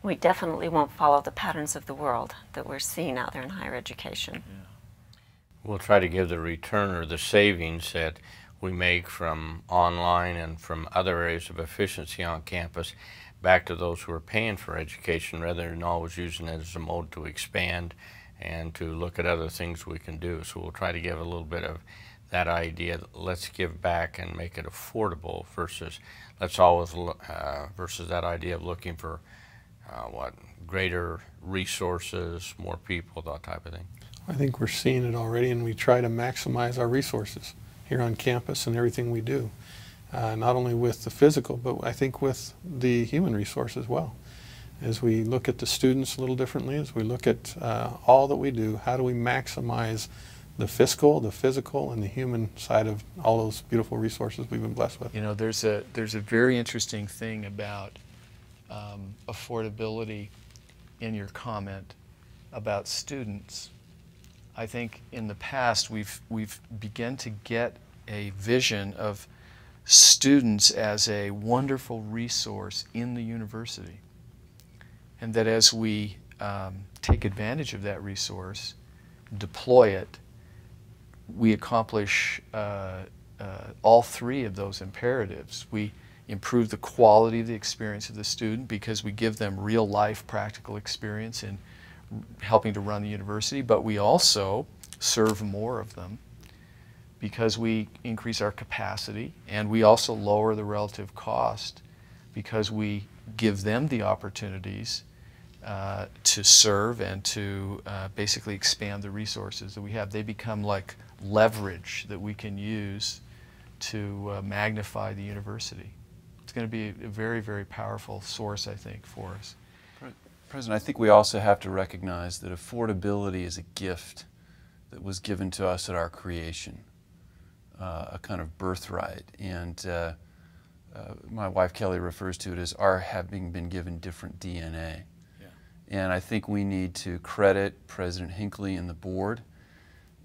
We definitely won't follow the patterns of the world that we're seeing out there in higher education. Yeah. We'll try to give the return or the savings that we make from online and from other areas of efficiency on campus back to those who are paying for education, rather than always using it as a mode to expand and to look at other things we can do. So we'll try to give a little bit of that idea, let's give back and make it affordable, versus let's always versus that idea of looking for greater resources, more people, that type of thing. I think we're seeing it already, and we try to maximize our resources here on campus and everything we do. Not only with the physical, but I think with the human resource as well. As we look at the students a little differently, as we look at all that we do, how do we maximize the fiscal, the physical, and the human side of all those beautiful resources we've been blessed with? You know, there's a very interesting thing about affordability in your comment about students. I think in the past we've begun to get a vision of students as a wonderful resource in the university, and that as we take advantage of that resource, deploy it, we accomplish all three of those imperatives. We improve the quality of the experience of the student because we give them real life practical experience in helping to run the university, but we also serve more of them because we increase our capacity, and we also lower the relative cost because we give them the opportunities to serve and to basically expand the resources that we have. They become like leverage that we can use to magnify the university. It's going to be a very, very powerful source, I think, for us. President, I think we also have to recognize that affordability is a gift that was given to us at our creation, a kind of birthright. And my wife Kelly refers to it as our having been given different DNA. Yeah. And I think we need to credit President Hinckley and the board,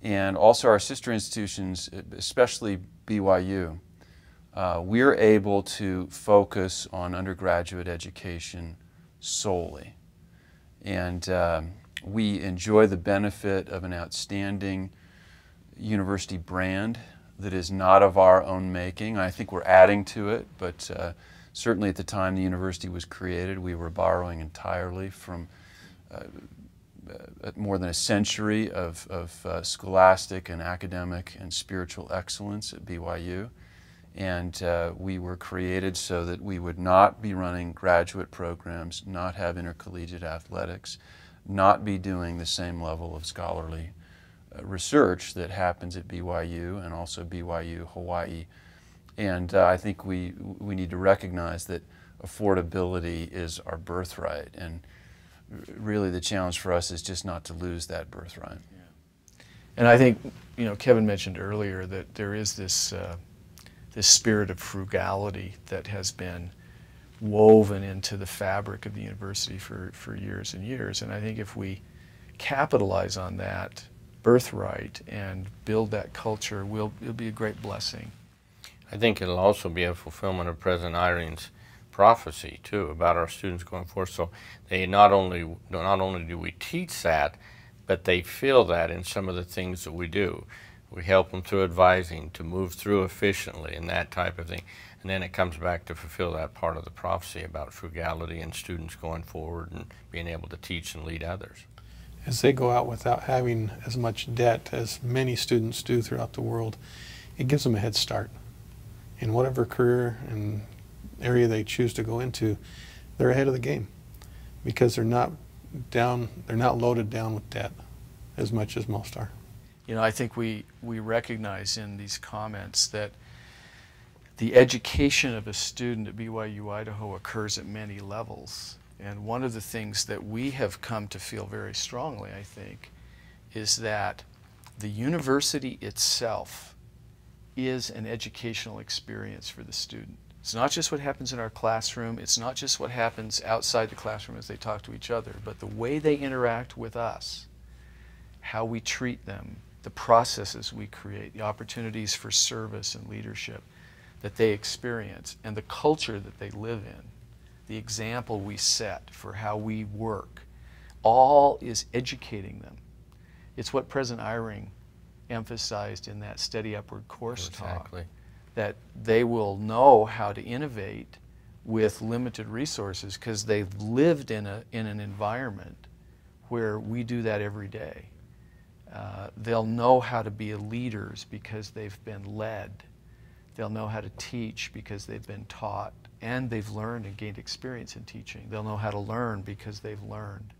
and also our sister institutions, especially BYU. We're able to focus on undergraduate education solely. And we enjoy the benefit of an outstanding university brand that is not of our own making. I think we're adding to it, but certainly at the time the university was created, we were borrowing entirely from more than a century of scholastic and academic and spiritual excellence at BYU. And we were created so that we would not be running graduate programs, not have intercollegiate athletics, not be doing the same level of scholarly research that happens at BYU and also BYU Hawaii. And I think we need to recognize that affordability is our birthright, and really the challenge for us is just not to lose that birthright. Yeah. And I think, you know, Kevin mentioned earlier that there is this this spirit of frugality that has been woven into the fabric of the university for years and years. And I think if we capitalize on that birthright and build that culture, it'll be a great blessing. I think it'll also be a fulfillment of President Irene's prophecy too about our students going forth. So they not only do we teach that, but they feel that in some of the things that we do. We help them through advising, to move through efficiently and that type of thing. And then it comes back to fulfill that part of the prophecy about frugality and students going forward and being able to teach and lead others. As they go out without having as much debt as many students do throughout the world, it gives them a head start. In whatever career and area they choose to go into, they're ahead of the game because they're not loaded down with debt as much as most are. You know, I think we recognize in these comments that the education of a student at BYU-Idaho occurs at many levels. And one of the things that we have come to feel very strongly, I think, is that the university itself is an educational experience for the student. It's not just what happens in our classroom, it's not just what happens outside the classroom as they talk to each other, but the way they interact with us, how we treat them, the processes we create, the opportunities for service and leadership that they experience, and the culture that they live in, the example we set for how we work, all is educating them. It's what President Eyring emphasized in that Steady Upward course talk, that they will know how to innovate with limited resources because they've lived in an environment where we do that every day. They'll know how to be leaders because they've been led. They'll know how to teach because they've been taught, and they've learned and gained experience in teaching. They'll know how to learn because they've learned.